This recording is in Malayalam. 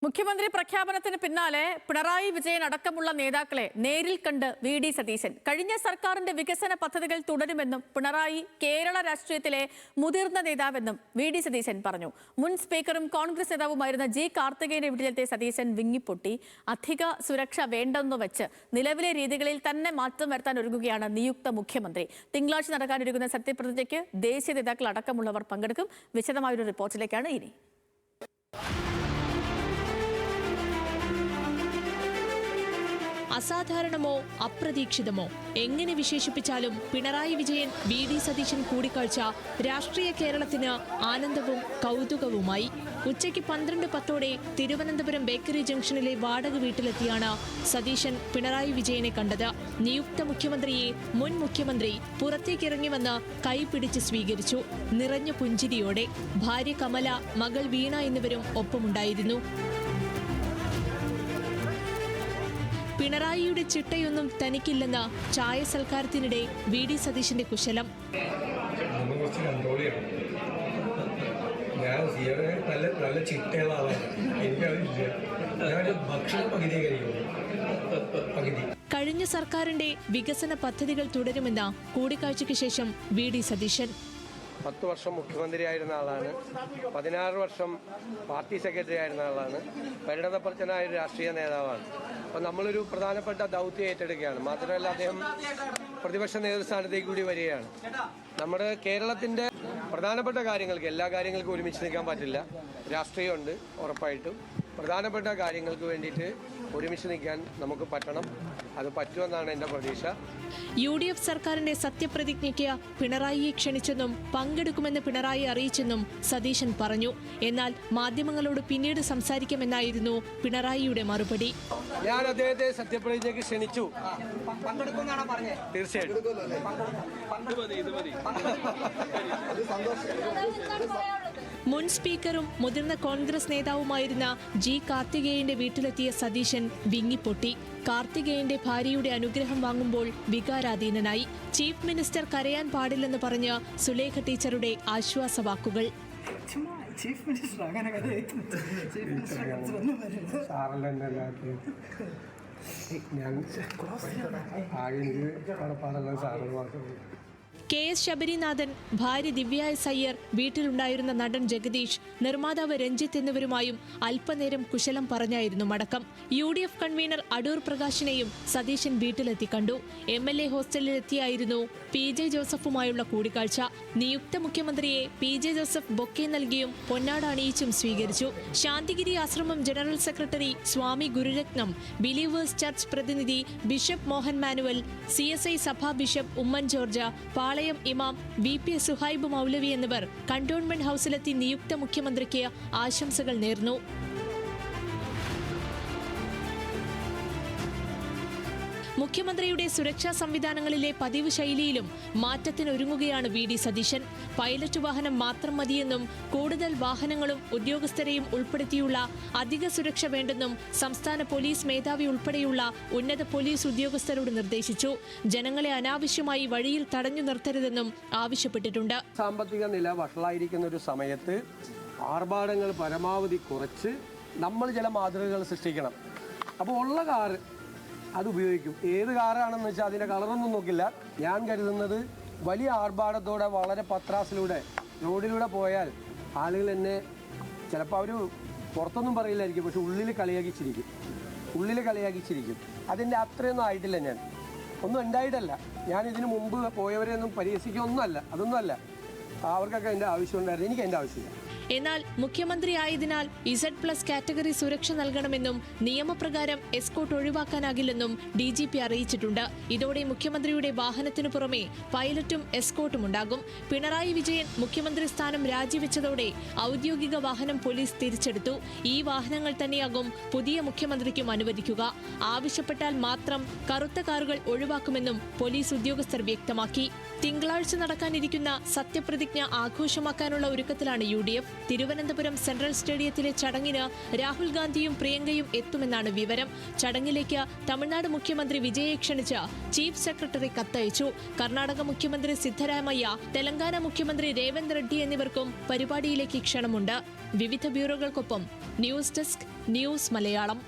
മുഖ്യമന്ത്രി പ്രഖ്യാപനത്തിന് പിന്നാലെ പിണറായി വിജയൻ അടക്കമുള്ള നേതാക്കളെ നേരിൽ കണ്ട് വി.ഡി. സതീശൻ കഴിഞ്ഞ സർക്കാരിന്റെ വികസന പദ്ധതികൾ തുടരുമെന്നും പിണറായി കേരള രാഷ്ട്രീയത്തിലെ മുതിർന്ന നേതാവെന്നും വി.ഡി. സതീശൻ പറഞ്ഞു. മുൻ സ്പീക്കറും കോൺഗ്രസ് നേതാവുമായിരുന്ന ജി കാർത്തികേയന്റെ വീട്ടിലെത്തിയ സതീശൻ വിങ്ങിപ്പൊട്ടി. അധിക സുരക്ഷ വേണ്ടെന്നു വെച്ച് നിലവിലെ രീതികളിൽ തന്നെ മാറ്റം വരുത്താൻ ഒരുങ്ങുകയാണ് നിയുക്ത മുഖ്യമന്ത്രി. തിങ്കളാഴ്ച നടക്കാനിരിക്കുന്ന സത്യപ്രതിജ്ഞയ്ക്ക് ദേശീയ നേതാക്കൾ അടക്കമുള്ളവർ പങ്കെടുക്കും. വിശദമായൊരു റിപ്പോർട്ടിലേക്കാണ് ഇനി. അസാധാരണമോ അപ്രതീക്ഷിതമോ എങ്ങനെ വിശേഷിപ്പിച്ചാലും പിണറായി വിജയൻ വി.ഡി. സതീശൻ കൂടിക്കാഴ്ച രാഷ്ട്രീയ കേരളത്തിന് ആനന്ദവും കൗതുകവുമായി. ഉച്ചയ്ക്ക് 12:10 തിരുവനന്തപുരം ബേക്കറി ജംഗ്ഷനിലെ വാടക വീട്ടിലെത്തിയാണ് സതീശൻ പിണറായി വിജയനെ കണ്ടത്. നിയുക്ത മുഖ്യമന്ത്രിയെ മുൻ മുഖ്യമന്ത്രി പുറത്തേക്കിറങ്ങി വന്ന് കൈപിടിച്ച് സ്വീകരിച്ചു. നിറഞ്ഞ പുഞ്ചിരിയോടെ ഭാര്യ കമല, മകൾ വീണ എന്നിവരും ഒപ്പമുണ്ടായിരുന്നു. പിണറായിയുടെ ചിട്ടയൊന്നും തനിക്കില്ലെന്ന് ചായ സൽക്കാരത്തിനിടെ വി.ഡി. സതീശന്റെ കുശലം. കഴിഞ്ഞ സർക്കാരിന്റെ വികസന പദ്ധതികൾ തുടരുമെന്ന കൂടിക്കാഴ്ചയ്ക്ക് ശേഷം വി.ഡി. സതീശൻ 10 വർഷം മുഖ്യമന്ത്രിയായിരുന്ന ആളാണ്. 16 വർഷം പാർട്ടി സെക്രട്ടറി ആയിരുന്ന ആളാണ്. പരിണതപ്രജ്ഞനായ ഒരു രാഷ്ട്രീയ നേതാവാണ്. അപ്പോൾ നമ്മളൊരു പ്രധാനപ്പെട്ട ദൗത്യം ഏറ്റെടുക്കുകയാണ്. മാത്രമല്ല അദ്ദേഹം പ്രതിപക്ഷ നേതൃസ്ഥാനത്തേക്ക് കൂടി വരികയാണ്. നമ്മുടെ കേരളത്തിന്റെ പ്രധാനപ്പെട്ട കാര്യങ്ങൾക്ക്, എല്ലാ കാര്യങ്ങൾക്കും ഒരുമിച്ച് നിൽക്കാൻ പറ്റില്ല. രാഷ്ട്രീയമുണ്ട്, ഉറപ്പായിട്ടും പ്രധാനപ്പെട്ട കാര്യങ്ങൾക്ക് വേണ്ടിയിട്ട് ഒരുമിച്ച് നിൽക്കാൻ നമുക്ക് പറ്റണം. അത് പറ്റുമെന്നാണ് എൻ്റെ പ്രതീക്ഷ. UDF സർക്കാരിന്റെ സത്യപ്രതിജ്ഞയ്ക്ക് പിണറായിയെ ക്ഷണിച്ചെന്നും പങ്കെടുക്കുമെന്ന് പിണറായി അറിയിച്ചെന്നും സതീശൻ പറഞ്ഞു. എന്നാൽ മാധ്യമങ്ങളോട് പിന്നീട് സംസാരിക്കാമെന്നായിരുന്നു പിണറായിയുടെ മറുപടി. ഞാൻ അദ്ദേഹത്തെ സത്യപ്രതിജ്ഞയ്ക്ക് ക്ഷണിച്ചു. തീർച്ചയായിട്ടും. മുൻ സ്പീക്കറും മുതിർന്ന കോൺഗ്രസ് നേതാവുമായിരുന്ന ജി കാർത്തികേയന്റെ വീട്ടിലെത്തിയ സതീശൻ വിങ്ങിപ്പൊട്ടി. കാർത്തികേയന്റെ ഭാര്യയുടെ അനുഗ്രഹം വാങ്ങുമ്പോൾ വികാരാധീനനായി. ചീഫ് മിനിസ്റ്റർ കരയാൻ പാടില്ലെന്ന് പറഞ്ഞ് സുലേഖ ടീച്ചറുടെ ആശ്വാസവാക്കുകൾ. ചീഫ് മിനിസ്റ്റർ അങ്ങനെ KS ശബരിനാഥൻ, ഭാര്യ ദിവ്യ എസ് അയ്യർ, വീട്ടിലുണ്ടായിരുന്ന നടൻ ജഗദീഷ്, നിർമ്മാതാവ് രഞ്ജിത്ത് എന്നിവരുമായും അല്പനേരം കുശലം പറഞ്ഞായിരുന്നു മടക്കം. UDF കൺവീനർ അടൂർ പ്രകാശിനെയും സതീശൻ വീട്ടിലെത്തി കണ്ടു. MLA ഹോസ്റ്റലിലെത്തിയായിരുന്നു PJ ജോസഫുമായുള്ള കൂടിക്കാഴ്ച. നിയുക്ത മുഖ്യമന്ത്രിയെ PJ ജോസഫ് ബൊക്കെ നൽകിയും പൊന്നാട അണിയിച്ചും സ്വീകരിച്ചു. ശാന്തിഗിരി ആശ്രമം ജനറൽ സെക്രട്ടറി സ്വാമി ഗുരുരത്നം, ബിലീവേഴ്സ് ചർച്ച് പ്രതിനിധി ബിഷപ്പ് മോഹൻ മാനുവൽ, CSI സഭാ ബിഷപ്പ് ഉമ്മൻ ജോർജ്, പാളയം ഇമാം VP സുഹൈബ് മൗലവി എന്നിവർ കണ്ടോൺമെന്റ് ഹൌസിലെത്തി നിയുക്ത മുഖ്യമന്ത്രിക്ക് ആശംസകൾ നേർന്നു. മുഖ്യമന്ത്രിയുടെ സുരക്ഷാ സംവിധാനങ്ങളിലെ പതിവ് ശൈലിയിലും മാറ്റത്തിനൊരുങ്ങുകയാണ് വി.ഡി. സതീശൻ. പൈലറ്റ് വാഹനം മാത്രം മതിയെന്നും കൂടുതൽ വാഹനങ്ങളും ഉദ്യോഗസ്ഥരെയും ഉൾപ്പെടുത്തിയുള്ള അധിക സുരക്ഷ വേണ്ടെന്നും സംസ്ഥാന പോലീസ് മേധാവി ഉൾപ്പെടെയുള്ള ഉന്നത പോലീസ് ഉദ്യോഗസ്ഥരോട് നിർദ്ദേശിച്ചു. ജനങ്ങളെ അനാവശ്യമായി വഴിയിൽ തടഞ്ഞു നിർത്തരുതെന്നും ആവശ്യപ്പെട്ടിട്ടുണ്ട്. സാമ്പത്തിക നില വഷളായിരിക്കുന്ന ഒരു സമയത്ത് ആർഭാടങ്ങൾ പരമാവധി കുറച്ച് നമ്മൾ ചില മാതൃകകൾ സൃഷ്ടിക്കണം. അപ്പോൾ ഉള്ള കാറ് അത് ഉപയോഗിക്കും. ഏത് കാറാണെന്ന് വെച്ചാൽ അതിൻ്റെ കളറൊന്നും നോക്കില്ല. ഞാൻ കരുതുന്നത് വലിയ ആർഭാടത്തോടെ വളരെ പത്രാസിലൂടെ റോഡിലൂടെ പോയാൽ ആളുകൾ എന്നെ ചിലപ്പോൾ അവർ പുറത്തൊന്നും പറയില്ലായിരിക്കും, പക്ഷെ ഉള്ളിൽ കളിയാക്കിച്ചിരിക്കും. അതിൻ്റെ അത്രയൊന്നും ആയിട്ടില്ല. ഞാൻ ഒന്നും ഉണ്ടായിട്ടല്ല. ഞാൻ ഇതിനു മുമ്പ് പോയവരെയൊന്നും പരിഹസിക്കൊന്നുമല്ല, അതൊന്നുമല്ല. അവർക്കൊക്കെ എൻ്റെ ആവശ്യമുണ്ടായിരുന്നു, എനിക്ക് എൻ്റെ ആവശ്യമില്ല. എന്നാൽ മുഖ്യമന്ത്രി ആയതിനാൽ Z+ കാറ്റഗറി സുരക്ഷ നൽകണമെന്നും നിയമപ്രകാരം എസ്കോർട്ട് ഒഴിവാക്കാനാകില്ലെന്നും DGP അറിയിച്ചിട്ടുണ്ട്. ഇതോടെ മുഖ്യമന്ത്രിയുടെ വാഹനത്തിനു പുറമെ പൈലറ്റും എസ്കോർട്ടും ഉണ്ടാകും. പിണറായി വിജയൻ മുഖ്യമന്ത്രി സ്ഥാനം രാജിവെച്ചതോടെ ഔദ്യോഗിക വാഹനം പോലീസ് തിരിച്ചെടുത്തു. ഈ വാഹനങ്ങൾ തന്നെയാകും പുതിയ മുഖ്യമന്ത്രിക്കും അനുവദിക്കുക. ആവശ്യപ്പെട്ടാൽ മാത്രം കറുത്ത കാറുകൾ ഒഴിവാക്കുമെന്നും പോലീസ് ഉദ്യോഗസ്ഥർ വ്യക്തമാക്കി. തിങ്കളാഴ്ച നടക്കാനിരിക്കുന്ന സത്യപ്രതിജ്ഞ ആഘോഷമാക്കാനുള്ള ഒരുക്കത്തിലാണ് UDF. തിരുവനന്തപുരം സെൻട്രൽ സ്റ്റേഡിയത്തിലെ ചടങ്ങിന് രാഹുൽ ഗാന്ധിയും പ്രിയങ്കയും എത്തുമെന്നാണ് വിവരം. ചടങ്ങിലേക്ക് തമിഴ്നാട് മുഖ്യമന്ത്രി വിജയെ ക്ഷണിച്ച് ചീഫ് സെക്രട്ടറി കത്തയച്ചു. കർണാടക മുഖ്യമന്ത്രി സിദ്ധരാമയ്യ, തെലങ്കാന മുഖ്യമന്ത്രി രേവന്ത് റെഡ്ഡി എന്നിവർക്കും പരിപാടിയിലേക്ക് ക്ഷണമുണ്ട്. വിവിധ ബ്യൂറോകൾക്കൊപ്പം ന്യൂസ് ഡെസ്ക്, ന്യൂസ് മലയാളം.